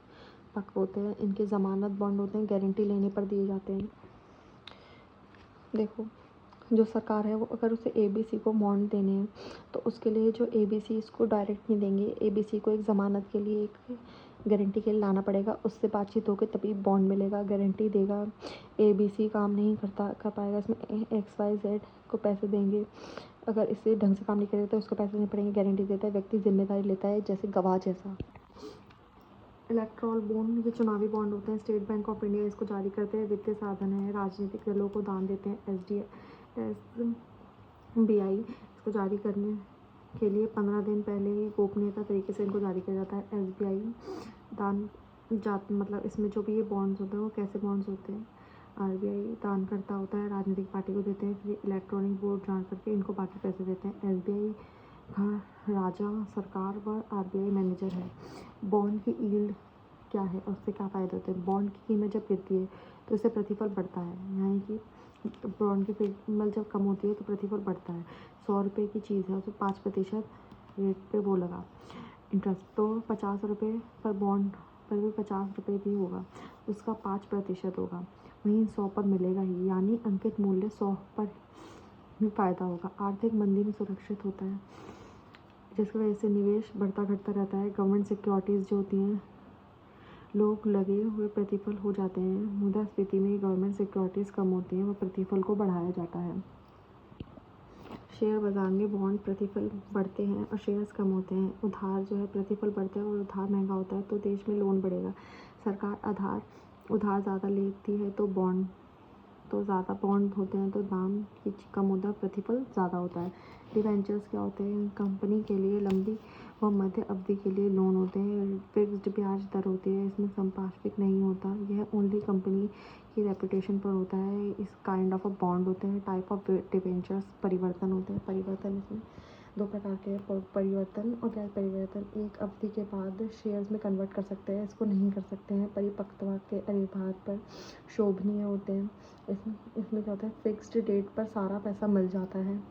होते हैं। इनके ज़मानत बॉन्ड होते हैं, गारंटी लेने पर दिए जाते हैं। देखो, जो सरकार है वो अगर उसे ABC को बॉन्ड देने हैं तो उसके लिए जो ABC इसको डायरेक्ट नहीं देंगे। ABC को एक ज़मानत के लिए, एक गारंटी के लिए लाना पड़ेगा, उससे बातचीत होकर तभी बॉन्ड मिलेगा, गारंटी देगा। ABC काम नहीं कर पाएगा, इसमें XYZ को पैसे देंगे। अगर इसे ढंग से काम नहीं करेगा तो उसको पैसे देने पड़ेंगे। गारंटी देता है, व्यक्ति जिम्मेदारी लेता है जैसे गवाह जैसा। इलेक्ट्रॉल बॉन्ड, ये चुनावी बॉन्ड होते हैं। स्टेट बैंक ऑफ इंडिया इसको जारी करते हैं। वित्तीय साधन है, राजनीतिक दलों को दान देते हैं। SBI इसको जारी करने के लिए 15 दिन पहले ही गोपनीयता तरीके से इनको जारी किया जाता है। SBI दान मतलब इसमें जो भी ये बॉन्ड्स होते हैं वो कैसे बॉन्ड्स होते हैं, RBI दान करता होता है, राजनीतिक पार्टी को देते हैं, फिर इलेक्ट्रॉनिक बोर्ड जान करके इनको बाकी पैसे देते हैं। SBI का राजा सरकार व RBI मैनेजर है। बॉन्ड की यील्ड क्या है, उससे क्या फ़ायदा होते हैं। बॉन्ड की कीमत जब गिरती है तो इससे प्रतिफल बढ़ता है, यानी कि बॉन्ड की कीमत जब कम होती है तो प्रतिफल बढ़ता है। 100 रुपये की चीज़ है तो 5% रेट पे वो लगा इंटरेस्ट, तो 50 रुपये पर बॉन्ड पर भी 50 रुपये भी होगा, उसका 5% होगा, वहीं 100 पर मिलेगा ही, यानी अंकित मूल्य 100 पर ही फ़ायदा होगा। आर्थिक मंदी में सुरक्षित होता है, जिसकी वजह से निवेश बढ़ता घटता रहता है। गवर्नमेंट सिक्योरिटीज़ जो होती हैं, लोग लगे हुए प्रतिफल हो जाते हैं। मुद्रास्फीति में गवर्नमेंट सिक्योरिटीज़ कम होती हैं, वह प्रतिफल को बढ़ाया जाता है। शेयर बाजार में बॉन्ड प्रतिफल बढ़ते हैं और शेयर्स कम होते हैं। उधार जो है प्रतिफल बढ़ता है और उधार महंगा होता है तो देश में लोन बढ़ेगा। सरकार उधार ज़्यादा लेती है तो ज़्यादा बॉन्ड होते हैं तो दाम की कम होता है, प्रतिफल ज़्यादा होता है। डिबेंचर्स क्या होते हैं, कंपनी के लिए लंबी व मध्य अवधि के लिए लोन होते हैं। फिक्स्ड ब्याज दर होती है, इसमें संपार्श्विक नहीं होता, यह ओनली कंपनी की रेपुटेशन पर होता है। इस काइंड ऑफ अ बॉन्ड होते हैं। टाइप ऑफ डिबेंचर्स, परिवर्तन होते हैं। परिवर्तन इसमें 2 प्रकार के हैं, परिवर्तन और गैर परिवर्तन। एक अवधि के बाद शेयर्स में कन्वर्ट कर सकते हैं, इसको नहीं कर सकते हैं। परिपक्वता के अनुभाग पर शोभनीय होते हैं। इसमें क्या होता है, फिक्स्ड डेट पर सारा पैसा मिल जाता है।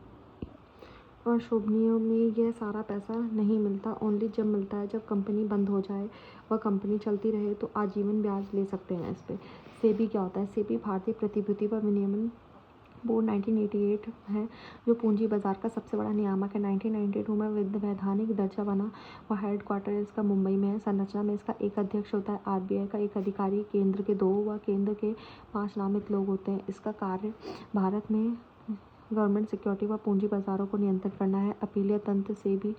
और शोभनियों में यह सारा पैसा नहीं मिलता, ओनली जब मिलता है जब कंपनी बंद हो जाए। वह कंपनी चलती रहे तो आजीवन ब्याज ले सकते हैं इस पे। सेबी क्या होता है? सेबी भारतीय प्रतिभूति व विनियमन बोर्ड 1988 है, जो पूंजी बाजार का सबसे बड़ा नियामक है। 1992 में वैधानिक दर्जा बना। वह हेड क्वार्टर इसका मुंबई में है। संरचना में इसका एक अध्यक्ष होता है, आरबीआई का एक अधिकारी, केंद्र के 2 व केंद्र के 5 नामित लोग होते हैं। इसका कार्य भारत में गवर्नमेंट सिक्योरिटी व पूंजी बाजारों को नियंत्रित करना है। अपीलीय तंत्र सेबी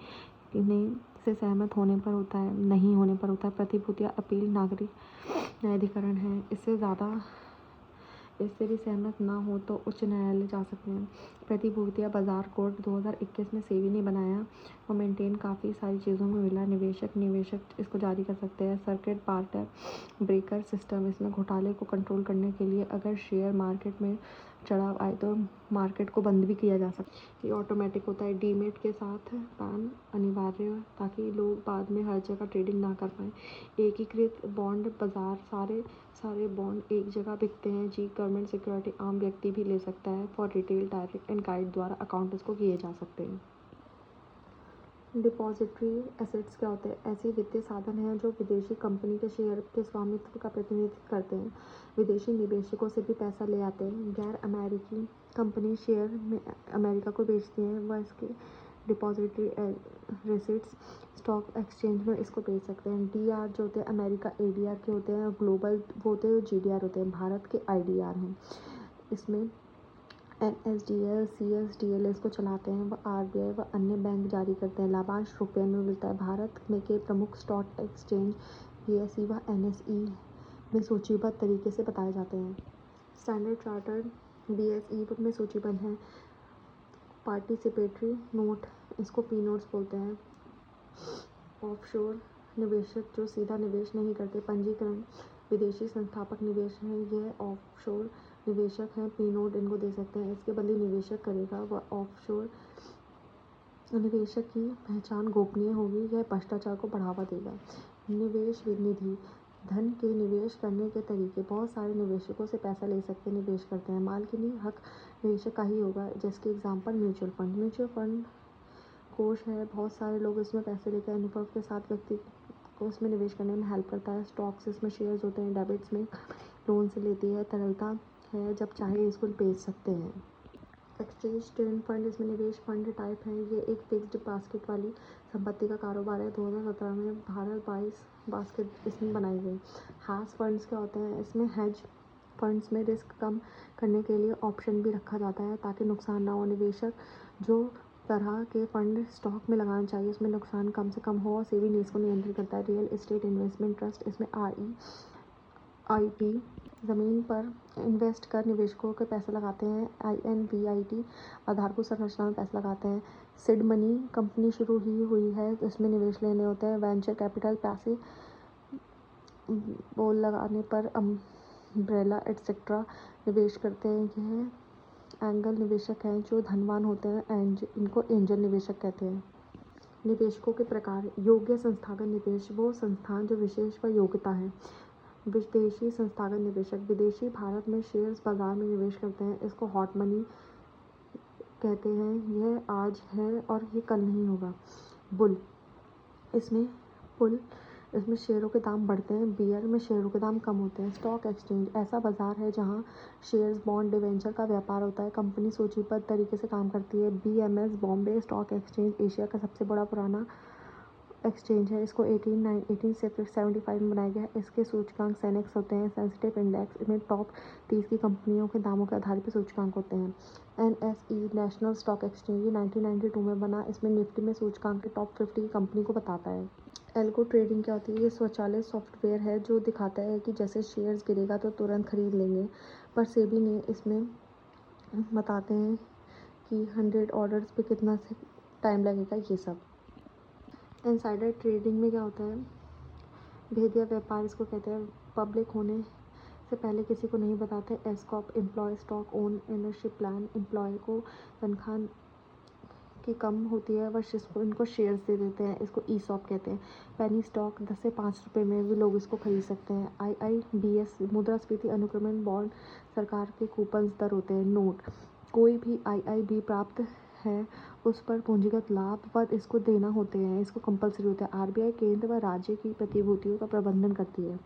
ने से सहमत होने पर होता है, नहीं होने पर होता है। प्रतिभूतियां अपील नागरिक न्यायाधिकरण है। इससे भी सहमत ना हो तो उच्च न्यायालय जा सकते हैं। प्रतिभूतियां बाजार कोड 2021 में सेबी ने बनाया और मेंटेन काफ़ी सारी चीज़ों में मिला। निवेशक इसको जारी कर सकते हैं। सर्किट बार्टर ब्रेकर सिस्टम, इसमें घोटाले को कंट्रोल करने के लिए अगर शेयर मार्केट में चढ़ाव आए तो मार्केट को बंद भी किया जा सकता है। ये ऑटोमेटिक होता है। डीमेट के साथ पैन अनिवार्य, ताकि लोग बाद में हर जगह ट्रेडिंग ना कर पाएँ। एकीकृत बॉन्ड बाजार, सारे बॉन्ड एक जगह बिकते हैं। जी गवर्नमेंट सिक्योरिटी आम व्यक्ति भी ले सकता है। For retail direct and guide द्वारा अकाउंट इसको किए जा सकते हैं। डिपॉजिटरी एसेट्स क्या होते हैं? ऐसे वित्तीय साधन हैं जो विदेशी कंपनी के शेयर के स्वामित्व का प्रतिनिधित्व करते हैं। विदेशी निवेशकों से भी पैसा ले आते हैं। गैर अमेरिकी कंपनी शेयर में अमेरिका को बेचती हैं, वह इसके डिपॉजिटरी रेसिट्स स्टॉक एक्सचेंज में इसको बेच सकते हैं। डीआर जो होते हैं अमेरिका एडीआर के होते हैं, ग्लोबल वो होते हैं, जीडीआर होते हैं, भारत के आईडीआर हैं। इसमें एनएसडीएल सीएसडीएल इसको चलाते हैं। वह आरबीआई व अन्य बैंक जारी करते हैं। लाभांश रुपये में मिलता है। भारत में के प्रमुख स्टॉक एक्सचेंज बीएसई व एनएसई में सूचीबद्ध तरीके से बताए जाते हैं। स्टैंडर्ड चार्टर्ड बीएसई में सूचीबद्ध है। पार्टिसिपेटरी नोट, इसको पी नोट्स बोलते हैं। ऑफशोर निवेशक जो सीधा निवेश नहीं करते। पंजीकरण विदेशी संस्थापक निवेश हैं, यह ऑफशोर निवेशक हैं। पी नोट इनको दे सकते हैं। इसके बदले निवेशक करेगा, वह ऑफशोर निवेशक की पहचान गोपनीय होगी। यह भ्रष्टाचार को बढ़ावा देगा। निवेश निधि, धन के निवेश करने के तरीके। बहुत सारे निवेशकों से पैसा ले सकते निवेश करते हैं। मालकिनी हक निवेशक का ही होगा, जिसके एग्जाम्पल म्यूचुअल फंड कोष है। बहुत सारे लोग इसमें पैसे लेकर अनुभव के साथ व्यक्ति को इसमें निवेश करने में हेल्प करता है। स्टॉक्स, इसमें शेयर्स होते हैं। डेबिट्स में लोन से लेती है। तरलता है, जब चाहे इसको बेच सकते हैं। एक्सचेंज ट्रेड फंड, इसमें निवेश फंड टाइप है। ये एक फिक्स्ड बास्केट वाली संपत्ति का कारोबार है। 2017 में भारत 22 बास्केट इसमें बनाई गई। हैज फंड्स क्या होते हैं? इसमें हेज फंड्स में रिस्क कम करने के लिए ऑप्शन भी रखा जाता है ताकि नुकसान ना हो। निवेशक जो तरह के फंड स्टॉक में लगाना चाहिए उसमें नुकसान कम से कम हो। सेबी ने इसको नियंत्रित करता है। रियल एस्टेट इन्वेस्टमेंट ट्रस्ट, इसमें आईटी ज़मीन पर इन्वेस्ट कर निवेशकों के पैसे लगाते हैं। INVIT आधारभूत संरचना में पैसे लगाते हैं। सिड मनी कंपनी शुरू ही हुई है, इसमें निवेश लेने होते हैं। वेंचर कैपिटल पैसे बोल लगाने पर अम्ब्रेला एटसेट्रा निवेश करते हैं। यह एंगल निवेशक हैं जो धनवान होते हैं। इनको एंजल निवेशक कहते हैं। निवेशकों के प्रकार। योग्य संस्थागत निवेश, वो संस्थान जो विशेष व योग्यता है। विदेशी संस्थागत निवेशक, विदेशी भारत में शेयर्स बाजार में निवेश करते हैं, इसको हॉट मनी कहते हैं। यह आज है और ये कल नहीं होगा। बुल, इसमें शेयरों के दाम बढ़ते हैं। बियर में शेयरों के दाम कम होते हैं। स्टॉक एक्सचेंज ऐसा बाजार है जहां शेयर्स, बॉन्ड, डिवेंचर का व्यापार होता है। कंपनी सूचीबद्ध तरीके से काम करती है। BMS Bombay stock exchange Asia का सबसे बड़ा पुराना एक्सचेंज है। इसको 1875 में बनाया गया है। इसके सूचकांक सेनेक्स होते हैं। सेंसिटिव इंडेक्स, इसमें टॉप 30 की कंपनियों के दामों के आधार पर सूचकांक होते हैं। NSE नेशनल स्टॉक एक्सचेंज 1992 में बना। इसमें निफ्टी में सूचकांक के टॉप 50 की कंपनी को बताता है। एल्गो ट्रेडिंग क्या होती है? ये स्वचालित सॉफ्टवेयर है जो दिखाता है कि जैसे शेयर्स गिरेगा तो तुरंत खरीद लेंगे, पर सेबी ने इसमें बताते हैं कि 100 ऑर्डर्स पे कितना टाइम लगेगा, ये सब। इनसाइडर ट्रेडिंग में क्या होता है? भेदिया व्यापार इसको कहते हैं। पब्लिक होने से पहले किसी को नहीं बताते। ESOP employ stock own ownership plan, employ को तनख्वाह की कम होती है, वह इनको शेयर्स दे देते हैं, इसको ESOP कहते हैं। पेनी स्टॉक 10 से 5 रुपये में भी लोग इसको खरीद सकते हैं। IIBS मुद्रास्फीति अनुक्रमण बॉन्ड, सरकार के कूपन दर होते हैं। नोट, कोई भी IIB प्राप्त है उस पर पूंजीगत लाभ पर इसको देना होते हैं, इसको कंपलसरी होता है। आरबीआई केंद्र व राज्य की प्रतिभूतियों का प्रबंधन करती है।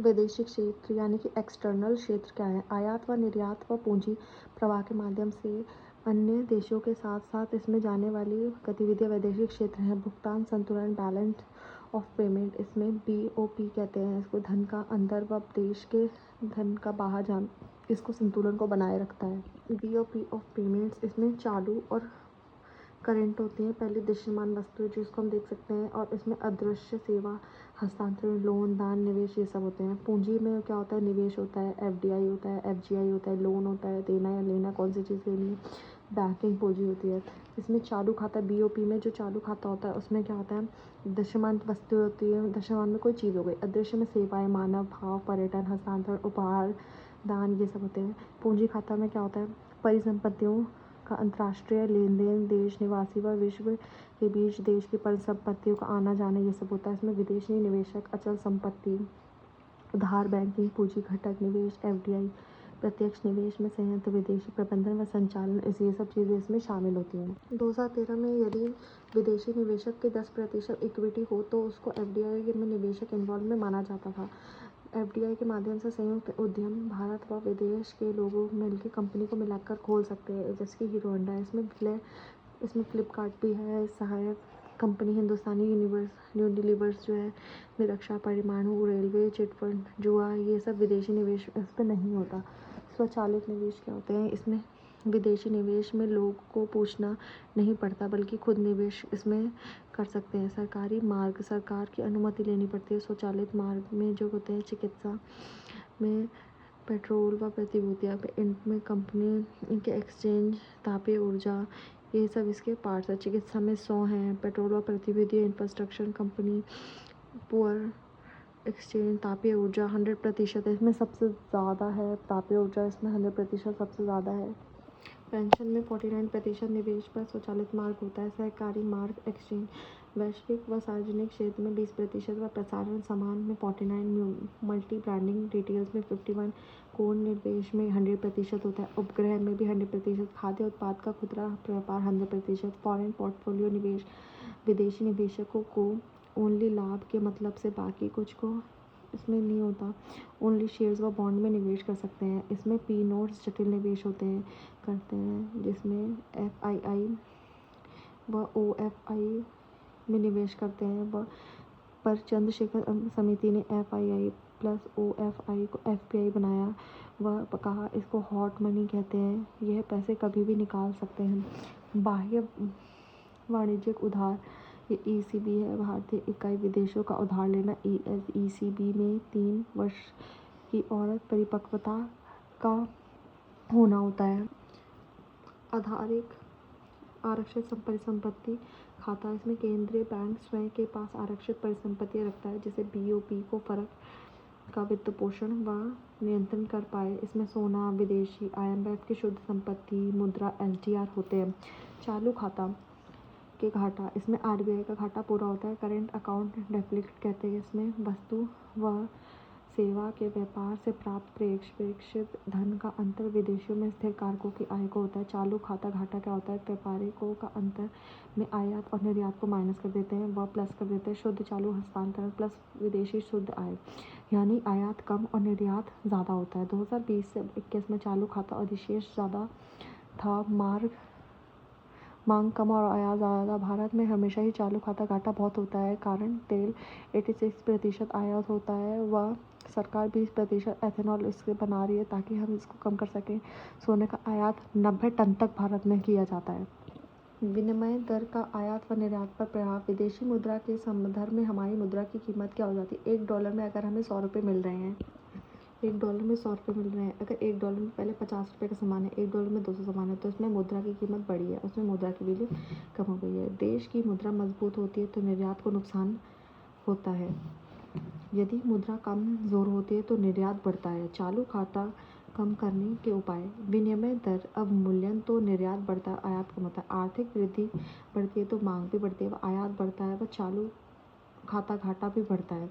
विदेशी क्षेत्र यानी कि एक्सटर्नल क्षेत्र क्या है? आयात व निर्यात व पूंजी प्रवाह के माध्यम से अन्य देशों के साथ साथ इसमें जाने वाली गतिविधियाँ वैदेशिक क्षेत्र हैं। भुगतान संतुलन, बैलेंस ऑफ पेमेंट, इसमें बीओपी कहते हैं इसको। धन का अंदर व देश के धन का बाहर जाना, इसको संतुलन को बनाए रखता है। बीओपी ऑफ पेमेंट्स, इसमें चालू और करंट होती हैं पहले दृश्यमान वस्तुएं जिसको हम देख सकते हैं, और इसमें अदृश्य सेवा, हस्तांतरण, लोन, दान, निवेश, ये सब होते हैं। पूंजी में क्या होता है? निवेश होता है, एफडीआई होता है, एफजीआई होता है, लोन होता है, देना या लेना, कौन सी चीज़ लेनी है, बैंकिंग पूंजी होती है। इसमें चालू खाता, बीओपी में जो चालू खाता होता है उसमें क्या होता है? दृश्यमान वस्तुएं होती है, दृश्यमान में कोई चीज़ हो गई। अदृश्य में सेवाएं, मानव भाव, पर्यटन, हस्तांतरण, उपहार, दान, ये सब होते हैं। पूंजी खाता में क्या होता है? परिसंपत्तियों का अंतर्राष्ट्रीय लेन देन, देश निवासी व विश्व के बीच देश की परिसंपत्तियों का आना जाना, ये सब होता है। इसमें विदेशी निवेशक, अचल संपत्ति, उधार, बैंकिंग, पूंजी घटक, निवेश, एफडीआई, प्रत्यक्ष निवेश में संयंत्र, विदेशी प्रबंधन व संचालन, ये सब चीज़ें इसमें शामिल होती हैं। 2013 में यदि विदेशी निवेशक के 10% इक्विटी हो तो उसको एफडीआई में निवेशक इन्वॉल्व में माना जाता था। एफडीआई के माध्यम से संयुक्त उद्यम भारत व विदेश के लोगों मिलकर कंपनी को मिलाकर खोल सकते हैं, जैसे कि हीरो होंडा है। इसमें फ्लिपकार्ट भी है, सहायक कंपनी हिंदुस्तानी यूनिलीवर्स जो है, निरक्षा, परमाणु, रेलवे, चिटफंड, जुआ, ये सब विदेशी निवेश इस पर नहीं होता। स्वचालित निवेश क्या होते हैं? इसमें विदेशी निवेश में लोग को पूछना नहीं पड़ता बल्कि खुद निवेश इसमें कर सकते हैं। सरकारी मार्ग, सरकार की अनुमति लेनी पड़ती है। स्वचालित मार्ग में जो होते हैं चिकित्सा में पेट्रोल व प्रतिभूतियाँ, इनमें कंपनी के एक्सचेंज, तापीय ऊर्जा, ये सब इसके पार्ट्स है। चिकित्सा में 100 हैं, पेट्रोल व प्रतिभूतियाँ, इंफ्रास्ट्रक्चर कंपनी, पुअर एक्सचेंज, तापीय ऊर्जा 100% है, इसमें सबसे ज़्यादा है। तापीय ऊर्जा इसमें 100% सबसे ज़्यादा है। पेंशन में 49% निवेश पर स्वचालित मार्ग होता है। सहकारी मार्ग, एक्सचेंज, वैश्विक व सार्वजनिक क्षेत्र में 20% व प्रसारण सामान में 49, मल्टी ब्रांडिंग रिटेल्स में 51, कोण निवेश में 100% होता है। उपग्रह में भी 100%, खाद्य उत्पाद का खुदरा व्यापार 100%। फॉरेन पोर्टफोलियो निवेश, विदेशी निवेशकों को ओनली लाभ के मतलब से, बाकी कुछ को इसमें नहीं होता। ओनली शेयर्स व बॉन्ड में निवेश कर सकते हैं। इसमें पी नोट्स जटिल निवेश करते हैं, जिसमें एफआईआई व ओएफआई में निवेश करते हैं। पर चंद्रशेखर समिति ने एफआईआई प्लस ओएफआई को एफपीआई बनाया व कहा इसको हॉट मनी कहते हैं, यह पैसे कभी भी निकाल सकते हैं। बाह्य वाणिज्यिक उधार, ये ईसीबी है, भारतीय इकाई विदेशों का उधार लेना। ईसीबी में 3 वर्ष की औसत परिपक्वता का होना होता है। आधारिक आरक्षित परिसंपत्ति खाता, इसमें केंद्रीय बैंक स्वयं के पास आरक्षित परिसंपत्तियां रखता है, जिसे बीओपी को फर्क का वित्त पोषण व नियंत्रण कर पाए। इसमें सोना, विदेशी आईएमएफ की शुद्ध संपत्ति, मुद्रा, एसडीआर होते हैं। चालू खाता के घाटा, इसमें आरबीआई का घाटा पूरा होता है। करेंट अकाउंट डेफिसिट कहते हैं, इसमें वस्तु व सेवा के व्यापार से प्राप्त प्रेषित धन का अंतर विदेशों में स्थिर कारकों की आय को होता है। चालू खाता घाटा क्या होता है? व्यापारिकों का अंतर में आयात और निर्यात को माइनस कर देते हैं व प्लस कर देते हैं। शुद्ध चालू हस्तांतरण प्लस विदेशी शुद्ध आय, यानी आयात कम और निर्यात ज़्यादा होता है। 2020 से 21 में चालू खाता अधिशेष ज़्यादा था, मांग कम और आयात ज़्यादा। भारत में हमेशा ही चालू खाता घाटा बहुत होता है, कारण तेल 86% आयात होता है व सरकार 20% एथेनॉल इससे बना रही है ताकि हम इसको कम कर सकें। सोने का आयात 90 टन तक भारत में किया जाता है। विनिमय दर का आयात व निर्यात पर प्रभाव, विदेशी मुद्रा के संदर्भ में हमारी मुद्रा की कीमत क्या हो जाती है? $1 में अगर हमें 100 रुपये मिल रहे हैं, $1 में 100 रुपये मिल रहे हैं, अगर $1 में पहले 50 रुपये का सामान है, $1 में 200 सामान है, तो इसमें मुद्रा की कीमत बढ़ी है, उसमें मुद्रा की वैल्यू कम हो गई है। देश की मुद्रा मजबूत होती है तो निर्यात को नुकसान होता है, यदि मुद्रा कमजोर होती है तो निर्यात बढ़ता है। चालू खाता कम करने के उपाय, विनिमय दर अवमूल्यन तो निर्यात बढ़ता है, आयात कम होता है। आर्थिक वृद्धि बढ़ती है तो मांग भी बढ़ती है व आयात बढ़ता है व चालू खाता घाटा भी बढ़ता है।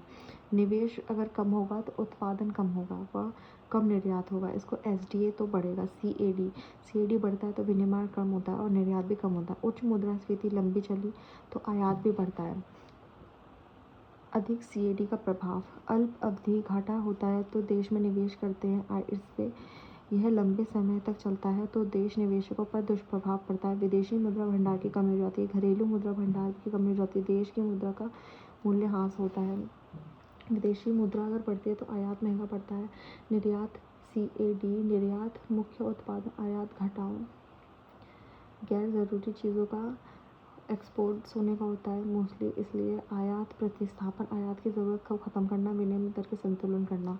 निवेश अगर कम होगा तो उत्पादन कम होगा व कम निर्यात होगा। इसको एसडीए तो बढ़ेगा, सीएडी बढ़ता है तो विनिर्माण कम होता है और निर्यात भी कम होता है। उच्च मुद्रास्फीति लंबी चली तो आयात भी बढ़ता है। अधिक सीएडी का प्रभाव, अल्प अवधि घाटा होता है तो देश में निवेश करते हैं, इससे यह लंबे समय तक चलता है तो देश निवेशकों पर दुष्प्रभाव पड़ता है। विदेशी मुद्रा भंडार की कमी हो जाती है, घरेलू मुद्रा भंडार की कमी हो जाती है, देश की मुद्रा का मूल्यह्रास होता है। विदेशी मुद्रा अगर बढ़ती है तो आयात महंगा पड़ता है। निर्यात, सीएडी निर्यात मुख्य उत्पादन, आयात घटाओ। गैर ज़रूरी चीज़ों का एक्सपोर्ट सोने का होता है मोस्टली, इसलिए आयात प्रतिस्थापन, आयात की ज़रूरत को ख़त्म करना, विनिमय दर के संतुलन करना।